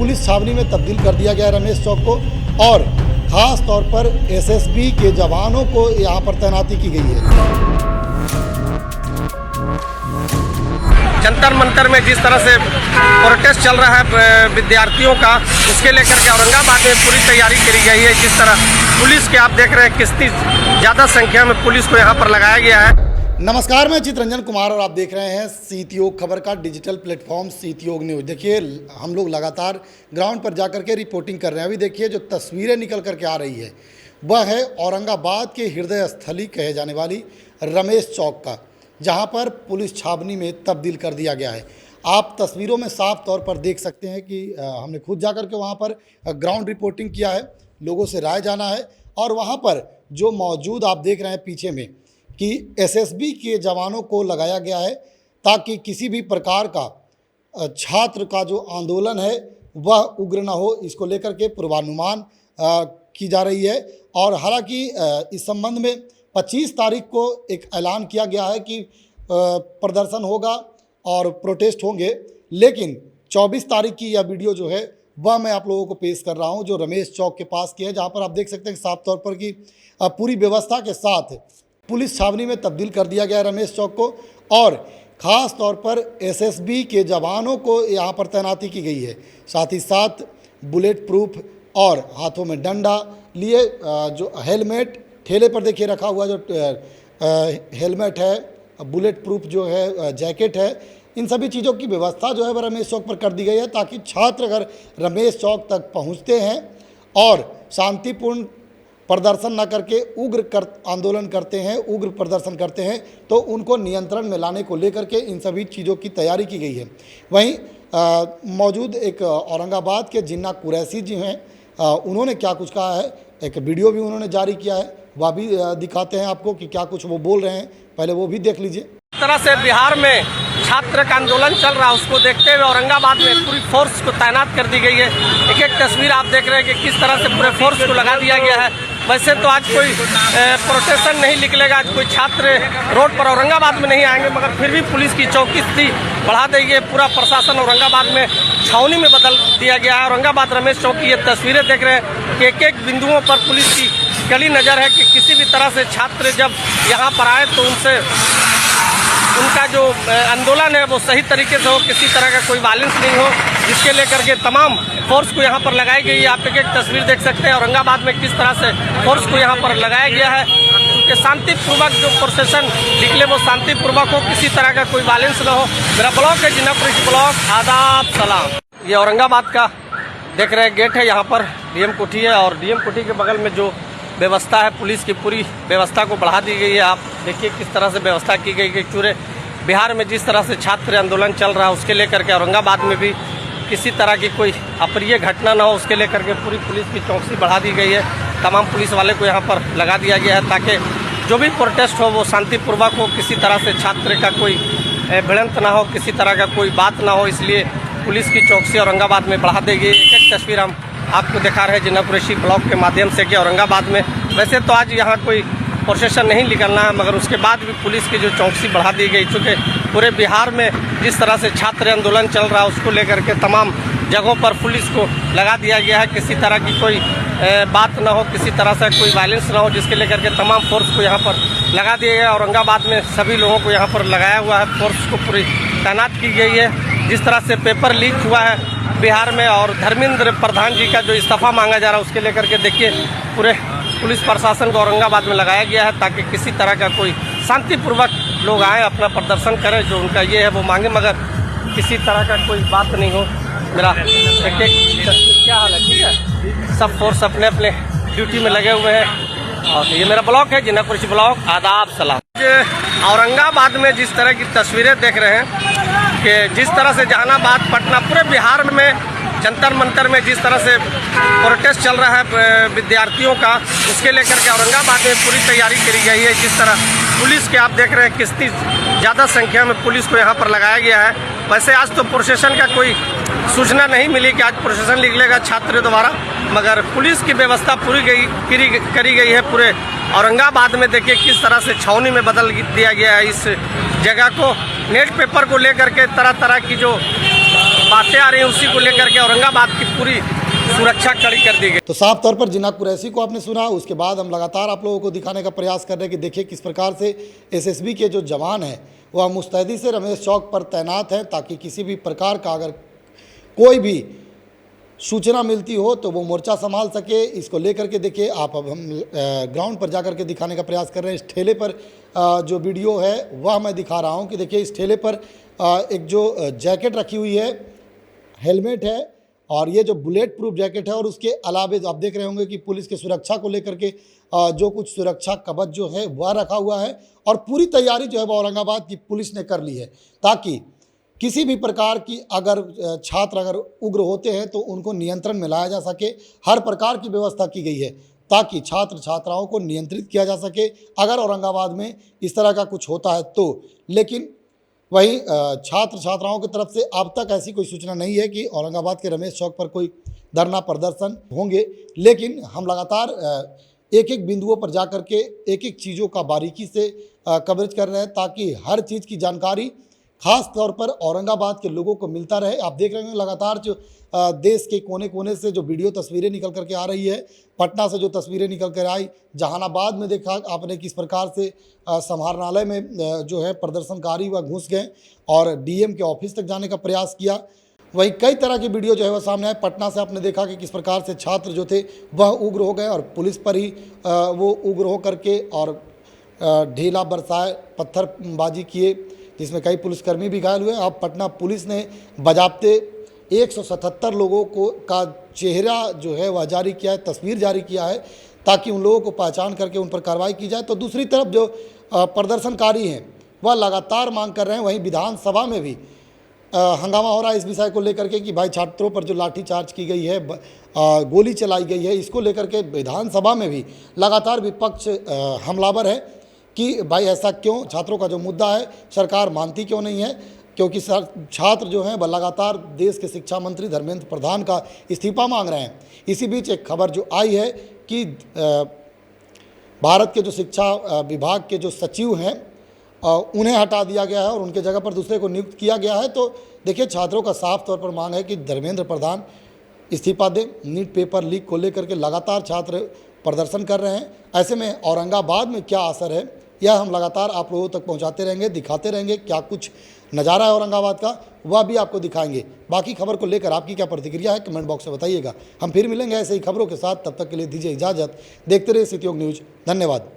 Police छावनी में तब्दील कर दिया गया है रमेश चौक को, और ख़ास तौर पर एसएसबी के जवानों को यहाँ पर तैनाती की गई है। जंतर मंतर में जिस तरह से प्रोटेस्ट चल रहा है विद्यार्थियों का, उसके लेकर के औरंगाबाद में पूरी तैयारी करी गई है। जिस तरह पुलिस के आप देख रहे हैं कितनी ज़्यादा संख्या में पुलिस को यहाँ पर लगाया गया है। नमस्कार, मैं चितरंजन कुमार और आप देख रहे हैं सीतियोग खबर का डिजिटल प्लेटफॉर्म सीतियोग न्यूज़। देखिए, हम लोग लगातार ग्राउंड पर जाकर के रिपोर्टिंग कर रहे हैं। अभी देखिए जो तस्वीरें निकल करके आ रही है वह है औरंगाबाद के हृदय स्थली कहे जाने वाली रमेश चौक का, जहां पर पुलिस छावनी में तब्दील कर दिया गया है। आप तस्वीरों में साफ तौर पर देख सकते हैं कि हमने खुद जाकर के वहां पर ग्राउंड रिपोर्टिंग किया है, लोगों से राय जाना है, और वहां पर जो मौजूद आप देख रहे हैं पीछे में कि एसएसबी के जवानों को लगाया गया है ताकि किसी भी प्रकार का छात्र का जो आंदोलन है वह उग्र ना हो, इसको लेकर के पूर्वानुमान की जा रही है। और हालांकि इस संबंध में 25 तारीख को एक ऐलान किया गया है कि प्रदर्शन होगा और प्रोटेस्ट होंगे, लेकिन 24 तारीख की यह वीडियो जो है वह मैं आप लोगों को पेश कर रहा हूं, जो रमेश चौक के पास की है, जहां पर आप देख सकते हैं साफ तौर पर कि पूरी व्यवस्था के साथ पुलिस छावनी में तब्दील कर दिया गया है रमेश चौक को, और ख़ास तौर पर एसएसबी के जवानों को यहाँ पर तैनाती की गई है। साथ ही साथ बुलेट प्रूफ और हाथों में डंडा लिए जो हेलमेट ठेले पर देखिए रखा हुआ, जो हेलमेट है, बुलेट प्रूफ जो है जैकेट है, इन सभी चीज़ों की व्यवस्था जो है वह रमेश चौक पर कर दी गई है, ताकि छात्र अगर रमेश चौक तक पहुंचते हैं और शांतिपूर्ण प्रदर्शन न करके आंदोलन करते हैं, उग्र प्रदर्शन करते हैं, तो उनको नियंत्रण में लाने को लेकर के इन सभी चीज़ों की तैयारी की गई है। वहीं मौजूद एक औरंगाबाद के जिन्ना कुरैशी जी हैं, उन्होंने क्या कुछ कहा है, एक वीडियो भी उन्होंने जारी किया है, वह भी दिखाते हैं आपको कि क्या कुछ वो बोल रहे हैं, पहले वो भी देख लीजिए। इस तरह से बिहार में छात्र का आंदोलन चल रहा है, उसको देखते हुए औरंगाबाद में पूरी फोर्स को तैनात कर दी गई है। एक एक तस्वीर आप देख रहे हैं कि किस तरह से पूरे फोर्स को लगा दिया गया है। वैसे तो आज कोई प्रोटेस्ट नहीं निकलेगा, आज कोई छात्र रोड पर औरंगाबाद में नहीं आएंगे, मगर फिर भी पुलिस की चौकसी बढ़ा देगी। पूरा प्रशासन औरंगाबाद में छावनी में बदल दिया गया है। औरंगाबाद रमेश चौक की ये तस्वीरें देख रहे हैं कि एक एक बिंदुओं पर पुलिस की कड़ी नज़र है कि किसी भी तरह से छात्र जब यहाँ पर आए तो उनका जो आंदोलन है वो सही तरीके से हो, किसी तरह का कोई वायलेंस नहीं हो, जिसके लेकर के तमाम फोर्स को यहाँ पर लगाई गई है। आप एक एक तस्वीर देख सकते हैं औरंगाबाद में किस तरह से फोर्स को यहाँ पर लगाया गया है, क्योंकि शांतिपूर्वक जो प्रोसेशन निकले वो शांतिपूर्वक हो, किसी तरह का कोकोई वायलेंस न हो। मेरा ब्लॉक है जिन्ना कुरैशी ब्लॉक, आदाब सलाम। ये औरंगाबाद का देख रहे गेट है, यहाँ पर डीएम कोठी है, और डीएम कोठी के बगल में जो व्यवस्था है पुलिस की पूरी व्यवस्था को बढ़ा दी गई है। आप देखिए किस तरह से व्यवस्था की गई है। पूरे बिहार में जिस तरह से छात्र आंदोलन चल रहा है उसके लेकर के औरंगाबाद में भी किसी तरह की कोई अप्रिय घटना ना हो, उसके लेकर के पूरी पुलिस की चौकसी बढ़ा दी गई है। तमाम पुलिस वाले को यहाँ पर लगा दिया गया है ताकि जो भी प्रोटेस्ट हो वो शांतिपूर्वक हो, किसी तरह से छात्र का कोई भिड़ंत ना हो, किसी तरह का कोई बात ना हो, इसलिए पुलिस की चौकसी औरंगाबाद में बढ़ा देगी। एक एक तस्वीर हम आपको दिखा रहे हैं जिन्ना कुरैशी ब्लॉक के माध्यम से कि औरंगाबाद में वैसे तो आज यहाँ कोई प्रोसेशन नहीं निकलना है, मगर उसके बाद भी पुलिस की जो चौकसी बढ़ा दी गई, चूँकि पूरे बिहार में जिस तरह से छात्र आंदोलन चल रहा है उसको लेकर के तमाम जगहों पर पुलिस को लगा दिया गया है, किसी तरह की कोई बात ना हो, किसी तरह से कोई वायलेंस ना हो, जिसके लेकर के तमाम फोर्स को यहाँ पर लगा दिया गया है। औरंगाबाद में सभी लोगों को यहाँ पर लगाया हुआ है, फोर्स को पूरी तैनात की गई है। जिस तरह से पेपर लीक हुआ है बिहार में और धर्मेंद्र प्रधान जी का जो इस्तीफा मांगा जा रहा है उसके लेकर के देखिए पूरे पुलिस प्रशासन को औरंगाबाद में लगाया गया है ताकि किसी तरह का कोई शांतिपूर्वक लोग आए, अपना प्रदर्शन करें, जो उनका ये है वो मांगे, मगर किसी तरह का कोई बात नहीं हो। मेरा एक क्या हाल है, ठीक है, सब फोर्स अपने अपने ड्यूटी में लगे हुए हैं। और ये मेरा ब्लॉक है जिन्ना कुरैशी ब्लॉक, आदाब सलाम। औरंगाबाद में जिस तरह की तस्वीरें देख रहे हैं कि जिस तरह से जहानाबाद, पटना, पूरे बिहार में जंतर मंतर में जिस तरह से प्रोटेस्ट चल रहा है विद्यार्थियों का, उसके लेकर के औरंगाबाद में पूरी तैयारी करी गई है। जिस तरह पुलिस के आप देख रहे हैं कितनी ज़्यादा संख्या में पुलिस को यहाँ पर लगाया गया है। वैसे आज तो प्रोसेशन का कोई सूचना नहीं मिली कि आज प्रोसेशन निकलेगा छात्र द्वारा, मगर पुलिस की व्यवस्था पूरी करी गई है। पूरे औरंगाबाद में देखिए किस तरह से छावनी में बदल दिया गया है इस जगह को। नेट पेपर को लेकर के तरह तरह की जो बातें आ रही हैं उसी को लेकर के औरंगाबाद की पूरी सुरक्षा कड़ी कर दी गई। तो साफ तौर पर जिन्ना कुरैशी को आपने सुना, उसके बाद हम लगातार आप लोगों को दिखाने का प्रयास कर रहे हैं कि देखिए किस प्रकार से एसएसबी के जो जवान हैं वह मुस्तैदी से रमेश चौक पर तैनात हैं, ताकि किसी भी प्रकार का अगर कोई भी सूचना मिलती हो तो वो मोर्चा संभाल सके। इसको लेकर के देखिए आप, अब हम ग्राउंड पर जाकर के दिखाने का प्रयास कर रहे हैं। इस ठेले पर जो वीडियो है वह मैं दिखा रहा हूँ कि देखिए इस ठेले पर एक जो जैकेट रखी हुई है, हेलमेट है और ये जो बुलेट प्रूफ जैकेट है, और उसके अलावे आप देख रहे होंगे कि पुलिस के सुरक्षा को लेकर के जो कुछ सुरक्षा कवच जो है वह रखा हुआ है, और पूरी तैयारी जो है वो औरंगाबाद की पुलिस ने कर ली है, ताकि किसी भी प्रकार की अगर छात्र अगर उग्र होते हैं तो उनको नियंत्रण में लाया जा सके। हर प्रकार की व्यवस्था की गई है ताकि छात्र छात्राओं को नियंत्रित किया जा सके अगर औरंगाबाद में इस तरह का कुछ होता है तो। लेकिन वहीं छात्र छात्राओं की तरफ से अब तक ऐसी कोई सूचना नहीं है कि औरंगाबाद के रमेश चौक पर कोई धरना प्रदर्शन होंगे, लेकिन हम लगातार एक एक बिंदुओं पर जाकर के एक एक चीज़ों का बारीकी से कवरेज कर रहे हैं, ताकि हर चीज़ की जानकारी खास तौर पर औरंगाबाद के लोगों को मिलता रहे। आप देख रहे हैं लगातार जो देश के कोने कोने से जो वीडियो तस्वीरें निकल करके आ रही है, पटना से जो तस्वीरें निकल कर आई, जहानाबाद में देखा आपने किस प्रकार से समाहरणालय में जो है प्रदर्शनकारी वह घुस गए और डीएम के ऑफिस तक जाने का प्रयास किया। वहीं कई तरह की वीडियो जो है वह सामने आए। पटना से आपने देखा कि किस प्रकार से छात्र जो थे वह उग्र हो गए और पुलिस पर ही वो उग्र हो करके और ढीला बरसाए, पत्थरबाजी किए, जिसमें कई पुलिसकर्मी भी घायल हुए। अब पटना पुलिस ने बजाबते 177 लोगों का चेहरा जो है वह जारी किया है, तस्वीर जारी किया है, ताकि उन लोगों को पहचान करके उन पर कार्रवाई की जाए। तो दूसरी तरफ जो प्रदर्शनकारी हैं वह लगातार मांग कर रहे हैं। वहीं विधानसभा में भी हंगामा हो रहा है इस विषय को लेकर के कि भाई छात्रों पर जो लाठीचार्ज की गई है, गोली चलाई गई है, इसको लेकर के विधानसभा में भी लगातार विपक्ष हमलावर है कि भाई ऐसा क्यों, छात्रों का जो मुद्दा है सरकार मानती क्यों नहीं है, क्योंकि छात्र जो हैं वह लगातार देश के शिक्षा मंत्री धर्मेंद्र प्रधान का इस्तीफा मांग रहे हैं। इसी बीच एक खबर जो आई है कि भारत के जो शिक्षा विभाग के जो सचिव हैं उन्हें हटा दिया गया है और उनके जगह पर दूसरे को नियुक्त किया गया है। तो देखिए छात्रों का साफ तौर पर मांग है कि धर्मेंद्र प्रधान इस्तीफा दें। नीट पेपर लीक को लेकर के लगातार छात्र प्रदर्शन कर रहे हैं। ऐसे में औरंगाबाद में क्या असर है यह हम लगातार आप लोगों तक पहुंचाते रहेंगे, दिखाते रहेंगे। क्या कुछ नज़ारा है औरंगाबाद का वह भी आपको दिखाएंगे। बाकी खबर को लेकर आपकी क्या प्रतिक्रिया है कमेंट बॉक्स में बताइएगा। हम फिर मिलेंगे ऐसे ही खबरों के साथ, तब तक के लिए दीजिए इजाज़त। देखते रहिए सिटी न्यूज़। धन्यवाद।